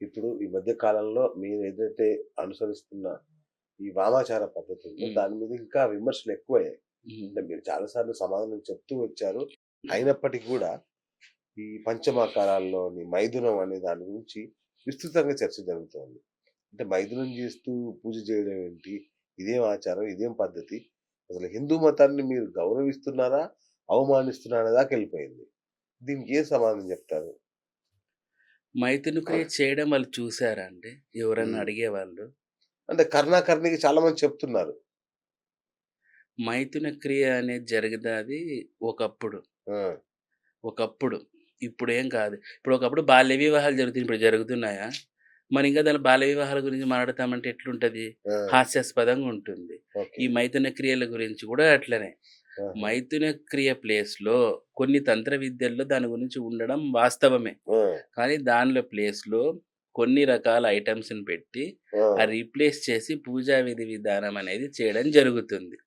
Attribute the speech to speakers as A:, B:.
A: ఇప్పుడు ఈ మధ్య కాలంలో మీరేదైతే అనుసరిస్తున్న ఈ వామాచార పద్ధతి ఉందో
B: హ్మ్.
A: దాని మీద ఇంకా విమర్శలు ఎక్కువయ్యాయి.
B: హ్మ్.
A: అంటే మీరు చాలా సార్లు సమాధానం చెప్తూ వచ్చారు. అయినప్పటికీ గూడా ఈ పంచమాకారాల్లోని మైథునం అనే దాని గురించి విస్తృతంగా చర్చ జరుగుతోంది. అంటే మైథునం చేస్తూ పూజ చేయడం ఏంటి? ఇదేం ఆచారం? ఇదేం పద్ధతి? అసలు హిందూ మతాన్ని మీరు గౌరవిస్తున్నారా? అవమానిస్తున్నారా దాకెళ్ళిపోయింది. దీనికి ఏం సమాధానం చెప్తారు?
B: మైథున క్రియ చేయడం వాళ్ళు చూసారా అండి? ఎవరన్నా
A: హ్మ్.
B: అడిగేవాళ్ళు?
A: అంటే కర్ణాకర్ణికి చాలా మంది చెప్తున్నారు.
B: మైథున క్రియ అనేది జరిగేదది ఒకప్పుడు.
A: ఆ!
B: ఒకప్పుడు. ఇప్పుడేం కాదు. ఇప్పుడు ఒకప్పుడు బాల్య వివాహాలు జరుగుతున్నాయి. ఇప్పుడు జరుగుతున్నాయా? మరింకా దాని బాల్య వివాహాల గురించి మాట్లాడతామంటే ఎట్లుంటది?
A: ఆ!
B: హాస్యాస్పదంగా ఉంటుంది.
A: ఓకే.
B: ఈ మైథున క్రియల గురించి కూడా అట్లనే.
A: ఆహా!
B: మైథున క్రియ ప్లేస్‌లో కొన్ని తంత్ర విద్యల్లో దాని గురించి ఉండడం వాస్తవమే.
A: ఆ!
B: కానీ దానిలో ప్లేస్‌లో కొన్ని రకాల ఐటెమ్స్‌ని పెట్టి
A: ఆ!
B: రీప్లేస్ చేసి పూజా విధి విధానం అనేది చేయడం జరుగుతుంది.